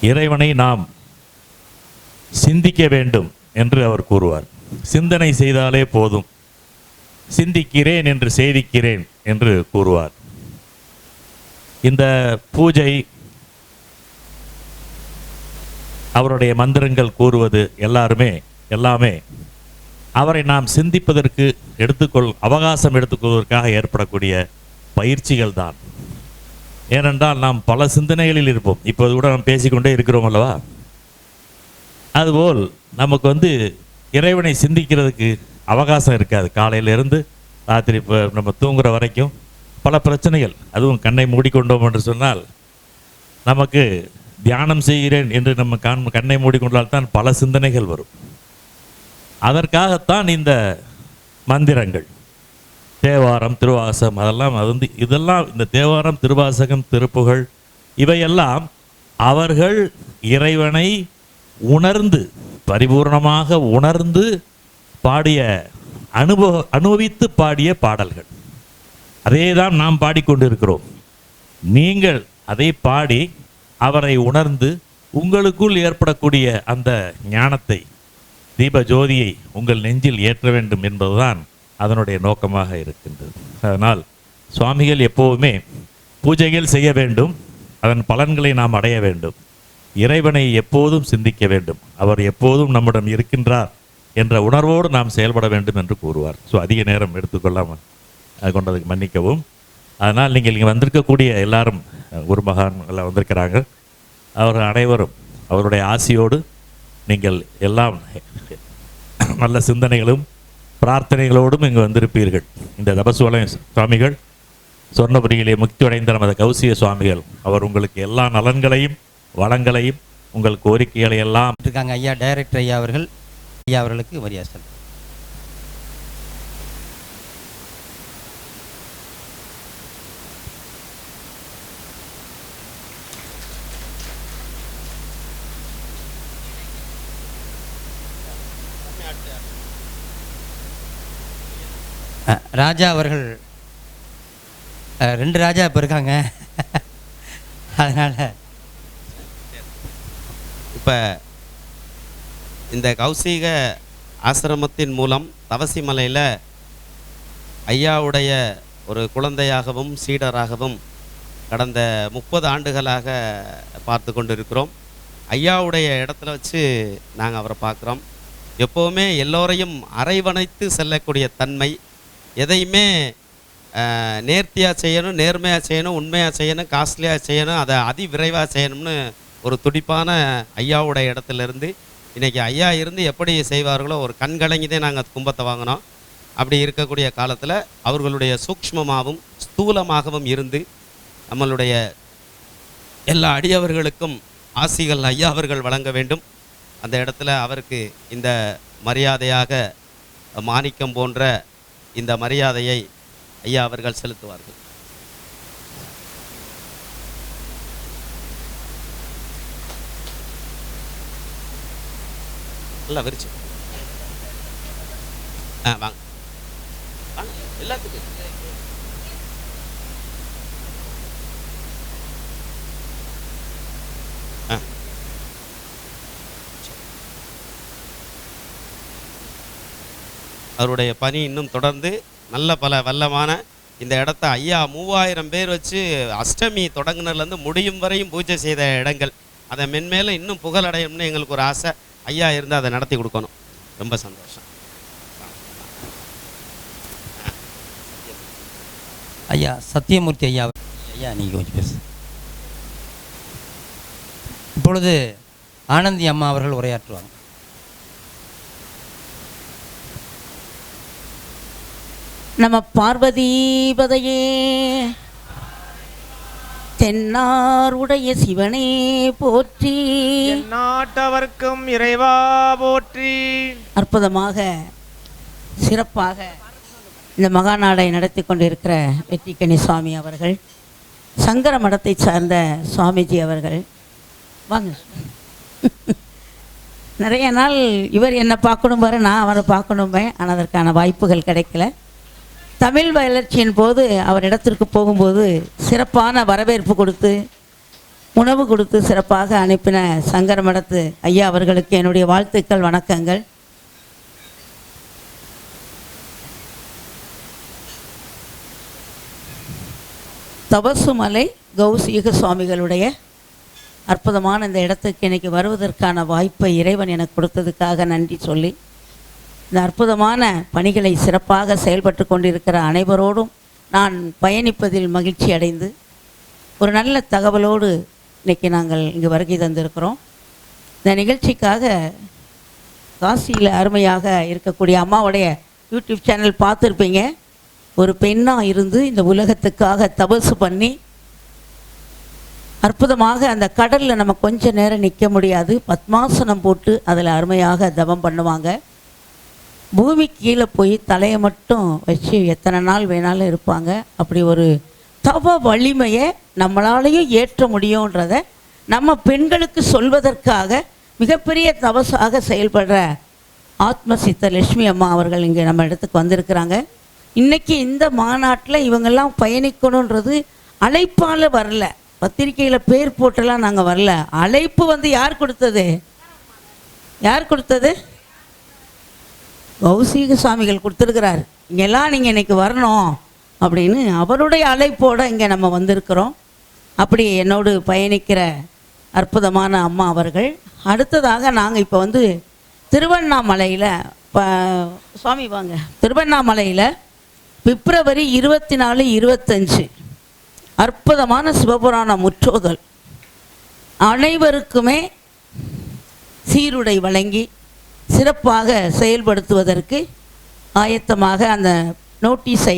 இறைவனை நாம் சிந்திக்க வேண்டும் என்று அவர் கூறுவார். சிந்தனை செய்தாலே போதும், சிந்திக்கிறேன் என்று செய்திக்கிறேன் என்று கூறுவார். இந்த பூஜை, அவருடைய மந்திரங்கள் கூறுவது எல்லாமே அவரை நாம் சிந்திப்பதற்கு அவகாசம் எடுத்துக்கொள்வதற்காக ஏற்படக்கூடிய பயிற்சிகள் தான். ஏனென்றால் நாம் பல சிந்தனைகளில் இருப்போம். இப்போது கூட நாம் பேசிக்கொண்டே இருக்கிறோம் அல்லவா? அதுபோல் நமக்கு இறைவனை சிந்திக்கிறதுக்கு அவகாசம் இருக்காது. காலையிலிருந்து ராத்திரி இப்போ நம்ம தூங்குற வரைக்கும் பல பிரச்சனைகள். அதுவும் கண்ணை மூடிக்கொண்டோம் என்று சொன்னால் நமக்கு தியானம் செய்கிறேன் என்று நம்ம கண்ணை மூடிக்கொண்டால் தான் பல சிந்தனைகள் வரும். அதற்காகத்தான் இந்த மந்திரங்கள், தேவாரம், திருவாசகம், அதெல்லாம் இதெல்லாம் இந்த தேவாரம், திருவாசகம், திருப்புகழ் இவையெல்லாம் அவர்கள் இறைவனை உணர்ந்து பரிபூர்ணமாக உணர்ந்து பாடிய அனுபவித்து பாடிய பாடல்கள். அதே தான் நாம் பாடிக்கொண்டிருக்கிறோம். நீங்கள் அதை பாடி அவரை உணர்ந்து உங்களுக்குள் ஏற்படக்கூடிய அந்த ஞானத்தை, தீப ஜோதியை உங்கள் நெஞ்சில் ஏற்ற வேண்டும் என்பதுதான் அதனுடைய நோக்கமாக இருக்கின்றது. அதனால் சுவாமிகள் எப்போவுமே பூஜைகள் செய்ய வேண்டும், அதன் பலன்களை நாம் அடைய வேண்டும், இறைவனை எப்போதும் சிந்திக்க வேண்டும், அவர் எப்போதும் நம்மிடம் இருக்கின்றார் என்ற உணர்வோடு நாம் செயல்பட வேண்டும் என்று கூறுவார். ஸோ அதிக நேரம் எடுத்துக்கொள்ளாமல் கொண்டதுக்கு மன்னிக்கவும். அதனால் நீங்கள் இங்கே வந்திருக்கக்கூடிய எல்லாரும் குருமகான் எல்லாம் வந்திருக்கிறாங்க. அவர்கள் அனைவரும் அவருடைய ஆசியோடு நீங்கள் எல்லாம் நல்ல சிந்தனைகளும் பிரார்த்தனைகளோடும் இங்கு வந்திருப்பீர்கள். இந்த தபசுவலயம் சுவாமிகள், சொர்ணபுரியிலே முக்தியடைந்த நமது கௌசிய சுவாமிகள், அவர் உங்களுக்கு எல்லா நலன்களையும் வளங்களையும் உங்கள் கோரிக்கைகளை எல்லாம் இருக்காங்க. ஐயா டைரக்டர் ஐயா அவர்களுக்கு மரியாதை செலுத்தும். ராஜா அவர்கள் 2 ராஜா இப்போ இருக்காங்க. அதனால் இப்போ இந்த கௌசிக ஆசிரமத்தின் மூலம் தவசி மலையில் ஐயாவுடைய ஒரு குழந்தையாகவும் சீடராகவும் கடந்த 30 ஆண்டுகளாக பார்த்து கொண்டு இருக்கிறோம். ஐயாவுடைய இடத்துல வச்சு நாங்கள் அவரை பார்க்குறோம். எப்போவுமே எல்லோரையும் அரவணைத்து செல்லக்கூடிய தன்மை, எதையுமே நேர்த்தியாக செய்யணும், நேர்மையாக செய்யணும், உண்மையாக செய்யணும், காஸ்ட்லியாக செய்யணும், அதை விரைவாக செய்யணும்னு ஒரு துடிப்பான ஐயாவுடைய இடத்துலேருந்து இன்றைக்கி ஐயா இருந்து எப்படி செய்வார்களோ ஒரு கண்கலங்கிதே நாங்கள் கும்பத்தை வாங்கினோம். அப்படி இருக்கக்கூடிய காலத்தில் அவர்களுடைய சூக்ஷ்மமாகவும் ஸ்தூலமாகவும் இருந்து நம்மளுடைய எல்லா அடியவர்களுக்கும் ஆசிகள் ஐயா அவர்கள் வழங்க வேண்டும். அந்த இடத்துல அவருக்கு இந்த மரியாதையாக மாணிக்கம் போன்ற இந்த மரியாதையை ஐயா அவர்கள் செலுத்துவார்கள். நல்லா விரிச்சு வாங்க வாங்க எல்லாத்துக்கும். அவருடைய பணி இன்னும் தொடர்ந்து நல்ல பல வல்லமான இந்த இடத்த ஐயா 3000 பேர் வச்சு அஷ்டமி தொடங்குனதுலேருந்து முடியும் வரையும் பூஜை செய்த இடங்கள். அதை மென்மேலும் இன்னும் புகழடையணும்னு எங்களுக்கு ஒரு ஆசை. ஐயா இருந்து அதை நடத்தி கொடுக்கணும். ரொம்ப சந்தோஷம். ஐயா சத்தியமூர்த்தி ஐயா, ஐயா நீங்கள் கொஞ்சம் பேசு. இப்பொழுது ஆனந்தி அம்மா அவர்கள் உரையாற்றுவாங்க. நம்ம பார்வதிபதையே தென்னாருடைய சிவனே போற்றி, நாட்டவர்க்கும் இறைவா போற்றி. அற்புதமாக சிறப்பாக இந்த மகாநாடை நடத்தி கொண்டிருக்கிற வெற்றிக்கணி சுவாமி அவர்கள், சங்கர மடத்தை சார்ந்த சுவாமிஜி அவர்கள் வாங்க. நிறைய நாள் இவர் என்னை பார்க்கணும் பாரு, நான் அவரை பார்க்கணுமே, ஆனால் அதற்கான வாய்ப்புகள் கிடைக்கல. தமிழ் வளர்ச்சியின் போது அவர் இடத்திற்கு போகும்போது சிறப்பான வரவேற்பு கொடுத்து உணவு கொடுத்து சிறப்பாக அனுப்பின சங்கர மடத்து ஐயா அவர்களுக்கு என்னுடைய வாழ்த்துக்கள், வணக்கங்கள். தபசுமலை கௌசிக சுவாமிகளுடைய அற்புதமான இந்த இடத்துக்கு இன்றைக்கி வருவதற்கான வாய்ப்பை இறைவன் எனக்கு கொடுத்ததுக்காக நன்றி சொல்லி, இந்த அற்புதமான பணிகளை சிறப்பாக செயல்பட்டு கொண்டிருக்கிற அனைவரோடும் நான் பயணிப்பதில் மகிழ்ச்சி அடைந்து ஒரு நல்ல தகவலோடு இன்றைக்கி நாங்கள் இங்கு வருகை தந்திருக்கிறோம். இந்த நிகழ்ச்சிக்காக காசியில் அருமையாக இருக்கக்கூடிய அம்மாவுடைய யூடியூப் சேனல் பார்த்துருப்பீங்க. ஒரு பெண்ணாக இருந்து இந்த உலகத்துக்காக தபசு பண்ணி அற்புதமாக அந்த கடலில் நம்ம கொஞ்ச நேரம் நிற்க முடியாது, பத்மாசனம் போட்டு அதில் அருமையாக தவம் பண்ணுவாங்க. பூமி கீழே போய் தலையை மட்டும் வச்சு எத்தனை நாள் வேணாலும் இருப்பாங்க. அப்படி ஒரு தவ வலிமையை நம்மளாலையும் ஏற்ற முடியுன்றத நம்ம பெண்களுக்கு சொல்வதற்காக மிகப்பெரிய தவசாக செயல்படுற ஆத்ம சித்தர் லட்சுமி அம்மா அவர்கள் இங்கே நம்ம இடத்துக்கு வந்திருக்கிறாங்க. இன்றைக்கி இந்த மாநாட்டில் இவங்கெல்லாம் பயணிக்கணுன்றது அழைப்பால் வரல, பத்திரிக்கையில் பேர் போட்டெல்லாம் நாங்கள் வரல. அழைப்பு யார் கொடுத்தது? யார் கொடுத்தது? கௌசிக சுவாமிகள் கொடுத்துருக்கிறார். இங்கெல்லாம் நீங்கள் இன்றைக்கி வரணும் அப்படின்னு அவருடைய அழைப்போடு இங்கே நம்ம வந்திருக்கிறோம். அப்படி என்னோடு பயணிக்கிற அற்புதமான அம்மா அவர்கள். அடுத்ததாக நாங்கள் இப்போ திருவண்ணாமலையில் சுவாமி வாங்க, திருவண்ணாமலையில் பிப்ரவரி 24, 25 அற்புதமான சிவபுராண முற்றோதல். அனைவருக்குமே சீருடை வழங்கி சிறப்பாக செயல்படுத்துவதற்கு ஆயத்தமாக அந்த நோட்டீஸை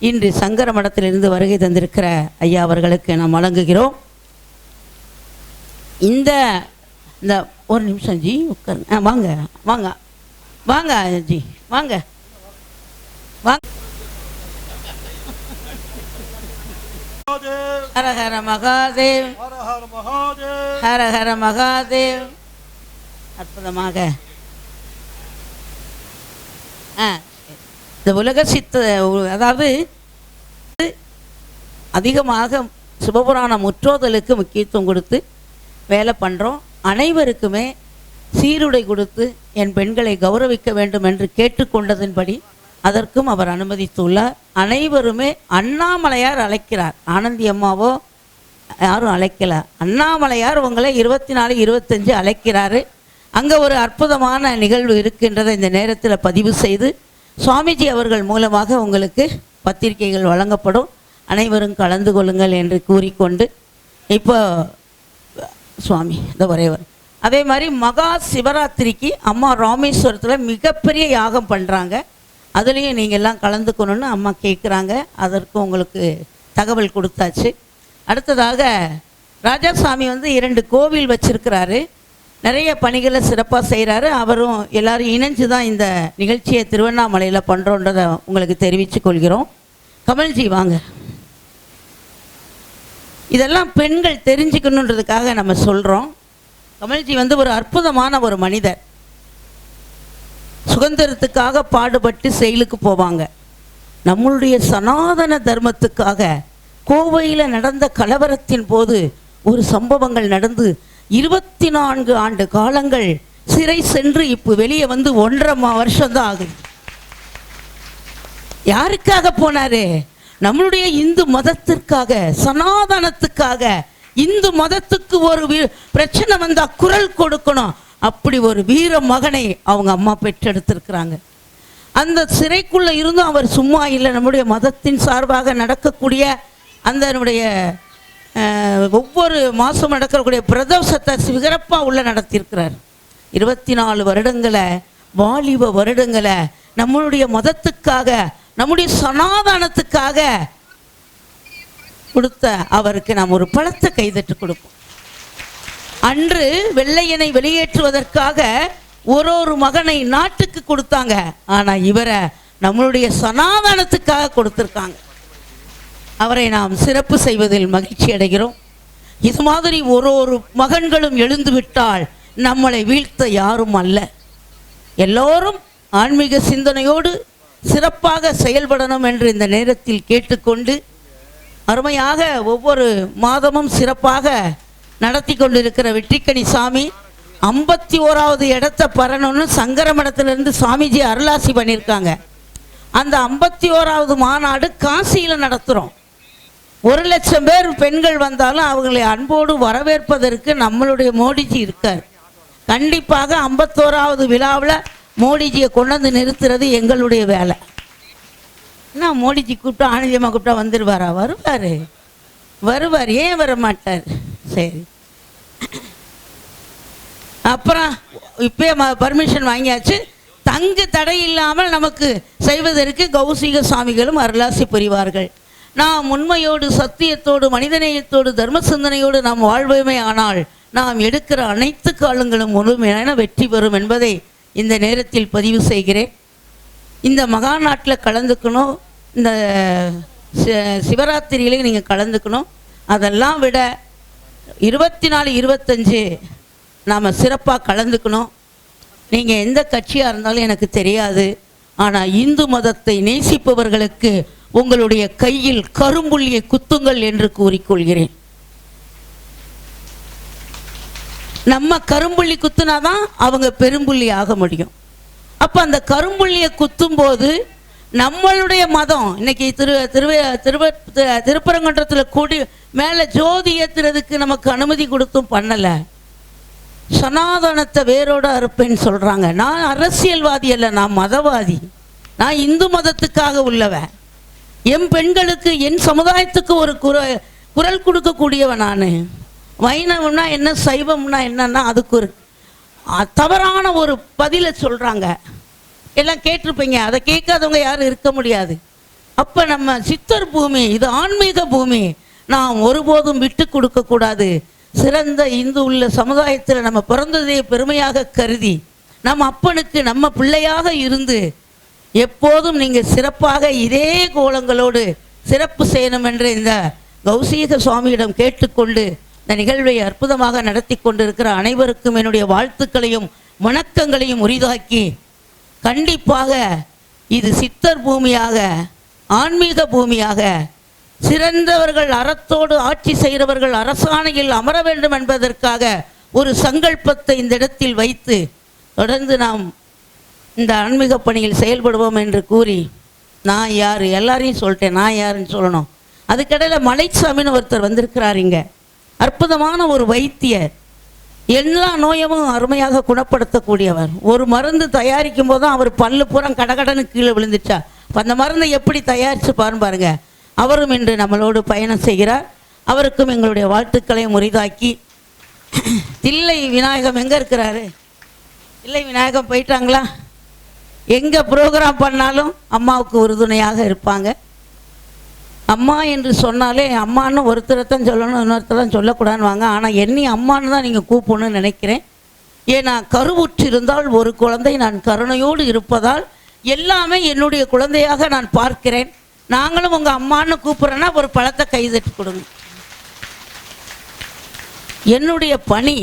இன்று சங்கர மடத்திலிருந்து வருகை தந்திருக்கிற ஐயா அவர்களுக்கு நாம் வழங்குகிறோம். இந்த ஒரு நிமிஷம் ஜி உட்காருங்க. வாங்க வாங்க வாங்க ஜி வாங்க வாங்க. ஹர ஹர மகாதேவ், ஹர ஹர மகாதேவ். அற்புதமாக இந்த உலக அதாவது அதிகமாக சிவபுராண முற்றோதலுக்கு முக்கியத்துவம் கொடுத்து வேலை பண்ணுறோம். அனைவருக்குமே சீருடை கொடுத்து என் பெண்களை கௌரவிக்க வேண்டும் என்று கேட்டுக்கொண்டதன்படி அதற்கும் அவர் அனுமதித்துள்ளார். அனைவருமே அண்ணாமலையார் அழைக்கிறார். ஆனந்தி அம்மாவோ யாரும் அழைக்கல, அண்ணாமலையார் உங்களை 24, 25 அழைக்கிறாரு. அங்கே ஒரு அற்புதமான நிகழ்வு இருக்கின்றதை இந்த நேரத்தில் பதிவு செய்து சுவாமிஜி அவர்கள் மூலமாக உங்களுக்கு பத்திரிகைகள் வழங்கப்படும். அனைவரும் கலந்து கொள்ளுங்கள் என்று கூறிக்கொண்டு இப்போ சுவாமி இந்த ஒரேவர் அதே மாதிரி மகா சிவராத்திரிக்கு அம்மா ராமேஸ்வரத்தில் மிகப்பெரிய யாகம் பண்ணுறாங்க. அதுலேயும் நீங்கள் எல்லாம் கலந்துக்கணுன்னு அம்மா கேட்குறாங்க. அதற்கு உங்களுக்கு தகவல் கொடுத்தாச்சு. அடுத்ததாக ராஜாசாமி 2 கோவில் வச்சிருக்கிறாரு. நிறைய பணிகளை சிறப்பாக செய்கிறாரு. அவரும் எல்லாரும் இணைஞ்சு தான் இந்த நிகழ்ச்சியை திருவண்ணாமலையில் பண்ணுறோன்றதை உங்களுக்கு தெரிவித்து கொள்கிறோம். கமல்ஜி வாங்க. இதெல்லாம் பெண்கள் தெரிஞ்சுக்கணுன்றதுக்காக நம்ம சொல்கிறோம். கமல்ஜி ஒரு அற்புதமான ஒரு மனிதர். சுதந்திரத்துக்காக பாடுபட்டு செயலுக்கு போவாங்க. நம்மளுடைய சனாதன தர்மத்துக்காக கோவையில் நடந்த கலவரத்தின் போது ஒரு சம்பவங்கள் நடந்து 24 ஆண்டு காலங்கள் சிறை சென்று இப்போ வெளியே 1.5 வருஷம்தான் ஆகுது. யாருக்காக போனாரு? நம்மளுடைய இந்து மதத்திற்காக, சனாதனத்துக்காக. இந்து மதத்துக்கு ஒரு பிரச்சனை வந்தா குரல் கொடுக்கணும். அப்படி ஒரு வீர மகனை அவங்க அம்மா பெற்றெடுத்திருக்கிறாங்க. அந்த சிறைக்குள்ள இருந்தும் அவர் சும்மா இல்லை. நம்முடைய மதத்தின் சார்பாக நடக்கக்கூடிய அந்த ஒவ்வொரு மாதம் நடக்கக்கூடிய பிரதோஷத்தை சிறப்பாக உள்ள நடத்தியிருக்கிறார். 24 வருடங்களை, வாலிப வருடங்களை நம்மளுடைய மதத்துக்காக, நம்முடைய சனாதனத்துக்காக கொடுத்த அவருக்கு நாம் ஒரு பலத்த கைதட்டு கொடுப்போம். அன்று வெள்ளையனை வெளியேற்றுவதற்காக ஒரு மகனை நாட்டுக்கு கொடுத்தாங்க. ஆனால் இவரை நம்மளுடைய சனாதனத்துக்காக கொடுத்துருக்காங்க. அவரை நாம் சிறப்பு செய்வதில் மகிழ்ச்சி அடைகிறோம். இது மாதிரி ஒரு மகன்களும் எழுந்துவிட்டால் நம்மளை வீழ்த்த யாரும் அல்ல. எல்லோரும் ஆன்மீக சிந்தனையோடு சிறப்பாக செயல்படணும் என்று இந்த நேரத்தில் கேட்டுக்கொண்டு அருமையாக ஒவ்வொரு மாதமும் சிறப்பாக நடத்தி கொண்டிருக்கிற வெற்றிக்கணி சாமி 51வது இடத்தை பெறணும்னு சங்கர மடத்திலிருந்து சுவாமிஜி அருளாசி பண்ணியிருக்காங்க. அந்த 51வது மாநாடு காசியில் நடத்துகிறோம். 1,00,000 பேர் பெண்கள் வந்தாலும் அவங்களை அன்போடு வரவேற்பதற்கு நம்மளுடைய மோடிஜி இருக்கார். கண்டிப்பாக 51வது விழாவில் மோடிஜியை கொண்டு வந்து நிறுத்துறது எங்களுடைய வேலை. என்ன மோடிஜி கூப்பிட்டா, ஆனந்தியம்மா கூப்பிட்டா வந்துடுவாரா? வருவார். ஏன் வர மாட்டார்? சரி, அப்புறம் இப்போ பர்மிஷன் வாங்கியாச்சு. தங்கு தடை இல்லாமல் நமக்கு செய்வதற்கு கௌசிக சுவாமிகளும் அருளாசி புரிவார்கள். நாம் உண்மையோடு, சத்தியத்தோடு, மனிதநேயத்தோடு, தர்ம சிந்தனையோடு நாம் வாழ்வோமே ஆனால் நாம் எடுக்கிற அனைத்து காலங்களும் முழுமையான வெற்றி பெறும் என்பதை இந்த நேரத்தில் பதிவு செய்கிறேன். இந்த மகாநாட்டில் கலந்துக்கணும், இந்த சிவராத்திரியிலே நீங்கள் கலந்துக்கணும். அதெல்லாம் விட 24, 25 நாம் சிறப்பாக கலந்துக்கணும். நீங்கள் எந்த கட்சியாக இருந்தாலும் எனக்கு தெரியாது. ஆனால் இந்து மதத்தை நேசிப்பவர்களுக்கு உங்களுடைய கையில் கரும்புள்ளியை குத்துங்கள் என்று கூறிக்கொள்கிறேன். நம்ம கரும்புள்ளி குத்துனாதான் அவங்க பெரும்புள்ளி ஆக முடியும். அப்போ அந்த கரும்புள்ளியை குத்தும்போது நம்மளுடைய மதம் இன்னைக்கு திருப்பரங்குன்றத்தில் கூடி மேலே ஜோதி ஏற்றுறதுக்கு நமக்கு அனுமதி கொடுத்தும் பண்ணலை. சனாதனத்தை வேரோட அறுப்பேன்னு சொல்கிறாங்க. நான் அரசியல்வாதி அல்ல, நான் மதவாதி. நான் இந்து மதத்துக்காக உள்ளவன். என் பெண்களுக்கு என் சமுதாயத்துக்கு ஒரு குரல் கொடுக்கக்கூடியவன் நான். வைணவம்னா என்ன, சைவம்னா என்னன்னா அதுக்கு ஒரு தவறான ஒரு பதிலை சொல்கிறாங்க. எல்லாம் கேட்டிருப்பீங்க, அதை கேட்காதவங்க யாரும் இருக்க முடியாது. அப்போ நம்ம சித்தர் பூமி, இது ஆன்மீக பூமி, நாம் ஒருபோதும் விட்டு கொடுக்கக்கூடாது. சிறந்த இந்து உள்ள சமுதாயத்தில் நம்ம பிறந்ததே பெருமையாக கருதி நம்ம அப்பனுக்கு நம்ம பிள்ளையாக இருந்து எப்போதும் நீங்கள் சிறப்பாக இதே கோலங்களோடு சிறப்பு செய்யணும் என்று இந்த கௌசீக சுவாமியிடம் கேட்டுக்கொண்டு இந்த நிகழ்வை அற்புதமாக நடத்தி கொண்டிருக்கிற அனைவருக்கும் என்னுடைய வாழ்த்துக்களையும் வணக்கங்களையும் உரிதாக்கி, கண்டிப்பாக இது சித்தர் பூமியாக, ஆன்மீக பூமியாக, சிறந்தவர்கள் அறத்தோடு ஆட்சி செய்கிறவர்கள் அரசாணையில் அமர வேண்டும் என்பதற்காக ஒரு சங்கல்பத்தை இந்த இடத்தில் வைத்து தொடர்ந்து நாம் இந்த ஆன்மீக பணியில் செயல்படுவோம் என்று கூறி, நான் யார் எல்லாரையும் சொல்லிட்டேன், நான் யாருன்னு சொல்லணும். அதுக்கடையில் மலைச்சாமின்னு ஒருத்தர் வந்திருக்கிறார். இங்கே அற்புதமான ஒரு வைத்தியர், எல்லா நோயமும் அருமையாக குணப்படுத்தக்கூடியவர். ஒரு மருந்து தயாரிக்கும் போது அவர் பல்லு புறம் கடகடன்னு கீழே விழுந்துச்சா, அப்போ அந்த மருந்தை எப்படி தயாரித்து பாருங்க. அவரும் இன்று நம்மளோடு பயணம் செய்கிறார். அவருக்கும் எங்களுடைய வாழ்த்துக்களையும் உரிதாக்கி, தில்லை விநாயகம் எங்கே இருக்கிறாரு? தில்லை விநாயகம் போயிட்டாங்களா? எங்கே ப்ரோக்ராம் பண்ணாலும் அம்மாவுக்கு உறுதுணையாக இருப்பாங்க. அம்மா என்று சொன்னாலே அம்மான்னு ஒருத்தரைத்தான் சொல்லணும், இன்னொருத்தரம் சொல்லக்கூடாதுன்னு வாங்க. ஆனால் என்னை அம்மான்னு தான் நீங்கள் கூப்பிடணும்னு நினைக்கிறேன். ஏன்னா கருவுற்றிருந்தால் ஒரு குழந்தை நான் கருணையோடு இருப்பதால் எல்லாமே என்னுடைய குழந்தையாக நான் பார்க்கிறேன். நாங்களும் உங்கள் அம்மான்னு கூப்பிட்றேன்னா ஒரு பழத்தை கைதட்டி கொடுங்க. என்னுடைய பணி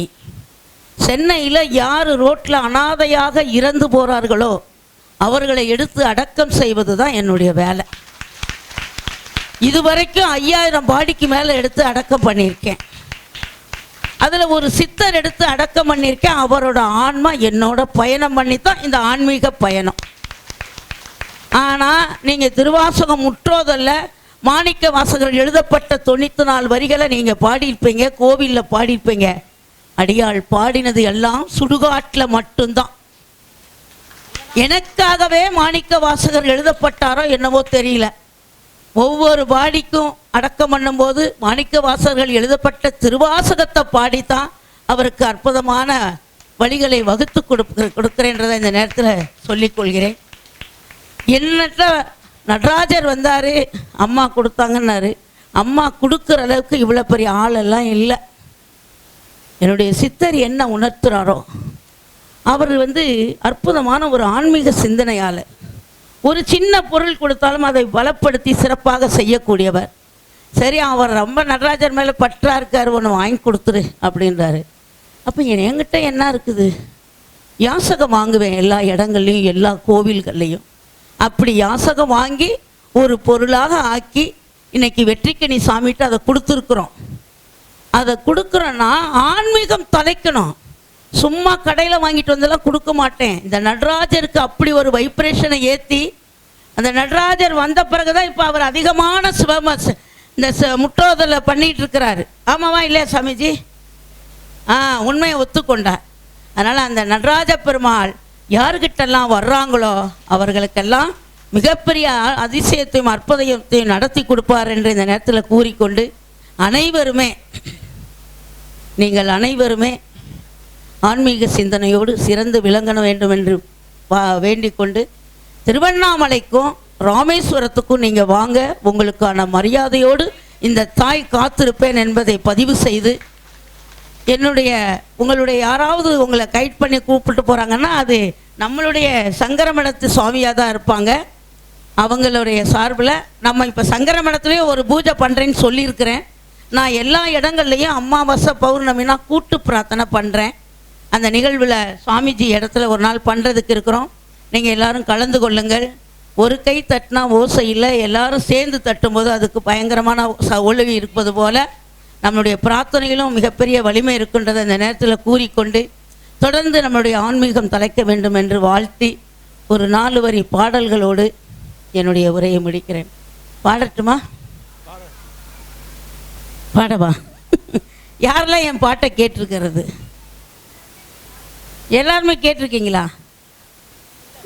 சென்னையில் யார் ரோட்டில் அனாதையாக இறந்து போகிறார்களோ அவர்களை எடுத்து அடக்கம் செய்வது தான் என்னுடைய வேலை. இதுவரைக்கும் 5000 பாடிக்கு மேலே எடுத்து அடக்கம் பண்ணியிருக்கேன். அதில் ஒரு சித்தர் எடுத்து அடக்கம் பண்ணியிருக்கேன். அவரோட ஆன்மா என்னோட பயணம் பண்ணி தான் இந்த ஆன்மீக பயணம். ஆனால் நீங்கள் திருவாசகம் முற்றோதல்ல மாணிக்க வாசகர் எழுதப்பட்ட 94 வரிகளை நீங்கள் பாடியிருப்பீங்க, கோவிலில் பாடியிருப்பீங்க. அடியாள் பாடினது எல்லாம் சுடுகாட்டில் மட்டும்தான். எனக்காகவே மாணிக்க வாசகர் எழுதப்பட்டாரோ என்னவோ தெரியல. ஒவ்வொரு பாடிக்கும் அடக்கம் பண்ணும்போது மாணிக்க வாசகர்கள் எழுதப்பட்ட திருவாசகத்தை பாடித்தான் அவருக்கு அற்புதமான வழிகளை வகுத்து கொடுக்கிறேன்றதை இந்த நேரத்தில் சொல்லிக்கொள்கிறேன். என்னட்ட நடராஜர் வந்தார், அம்மா கொடுத்தாங்கன்னாரு. அம்மா கொடுக்குற அளவுக்கு இவ்வளோ பெரிய ஆளெல்லாம் இல்லை. என்னுடைய சித்தர் என்ன உணர்த்துறாரோ அவர் அற்புதமான ஒரு ஆன்மீக சிந்தனையால் ஒரு சின்ன பொருள் கொடுத்தாலும் அதை பலப்படுத்தி சிறப்பாக செய்யக்கூடியவர். சரி, அவர் ரொம்ப நடராஜர் மேலே பற்றா இருக்கார், ஒன்று வாங்கி கொடுத்துரு அப்படின்றாரு. அப்போ என்கிட்ட என்ன இருக்குது? யாசகம் வாங்குவேன் எல்லா இடங்கள்லையும், எல்லா கோவில்கள்லையும். அப்படி யாசகம் வாங்கி ஒரு பொருளாக ஆக்கி இன்னைக்கு வெற்றிக்கணி சாமிகிட்ட அதை கொடுத்துருக்குறோம். அதை கொடுக்குறோன்னா ஆன்மீகம் தலைக்கணும். சும்மா கடையில் வாங்கிட்டு வந்தெல்லாம் கொடுக்க மாட்டேன். இந்த நடராஜருக்கு அப்படி ஒரு வைப்ரேஷனை ஏற்றி அந்த நடராஜர் வந்த பிறகு தான் இப்போ அவர் அதிகமான இந்த முற்றோதலை பண்ணிகிட்டு இருக்கிறாரு. ஆமாவா இல்லையா சாமிஜி? உண்மையை ஒத்துக்கொண்டார். அதனால் அந்த நடராஜ பெருமாள் யாருக்கிட்டெல்லாம் வர்றாங்களோ அவர்களுக்கெல்லாம் மிகப்பெரிய அதிசயத்தையும் அற்புதத்தையும் நடத்தி கொடுப்பார் என்று இந்த நேரத்தில் கூறிக்கொண்டு, அனைவருமே நீங்கள் அனைவருமே ஆன்மீக சிந்தனையோடு சிறந்து விளங்கண வேண்டும் என்று வேண்டிக் கொண்டு, திருவண்ணாமலைக்கும் ராமேஸ்வரத்துக்கும் நீங்கள் வாங்க, உங்களுக்கான மரியாதையோடு இந்த தாய் காத்திருப்பேன் என்பதை பதிவு செய்து, உங்களுடைய யாராவது உங்களை கைட் பண்ணி கூப்பிட்டு போகிறாங்கன்னா அது நம்மளுடைய சங்கரமடத்து சுவாமியாக தான் இருப்பாங்க. அவங்களுடைய சார்பில் நம்ம இப்போ சங்கரமடத்துலேயே ஒரு பூஜை பண்ணுறேன்னு சொல்லியிருக்கிறேன். நான் எல்லா இடங்கள்லையும் அமாவாசை பௌர்ணமினா கூட்டு பிரார்த்தனை பண்ணுறேன். அந்த நிகழ்வில் சுவாமிஜி இடத்துல ஒரு நாள் பண்ணுறதுக்கு இருக்கிறோம். நீங்கள் எல்லோரும் கலந்து கொள்ளுங்கள். ஒரு கை தட்டினா ஓசை இல்லை, எல்லோரும் சேர்ந்து தட்டும்போது அதுக்கு பயங்கரமான ஒழுங்கு இருப்பது போல் நம்மளுடைய பிரார்த்தனைகளும் மிகப்பெரிய வலிமை இருக்கின்றதை இந்த நேரத்தில் கூறிக்கொண்டு, தொடர்ந்து நம்மளுடைய ஆன்மீகம் தலைக்க வேண்டும் என்று வாழ்த்தி ஒரு 4 வரி பாடல்களோடு என்னுடைய உரையை முடிக்கிறேன். பாடட்டுமா? பாடவா? யாரெல்லாம் என் பாட்டை கேட்டிருக்கிறது? எல்லாருமே கேட்டிருக்கீங்களா?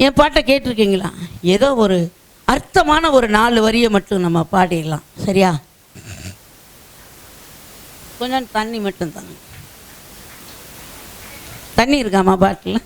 என் பாட்டை கேட்டிருக்கீங்களா? ஏதோ அர்த்தமான ஒரு 4 வரியை மட்டும் நம்ம பாடிடலாம். சரியா? கொஞ்சம் தண்ணி மட்டும் தாங்க. தண்ணி இருக்காமா பாட்டில்?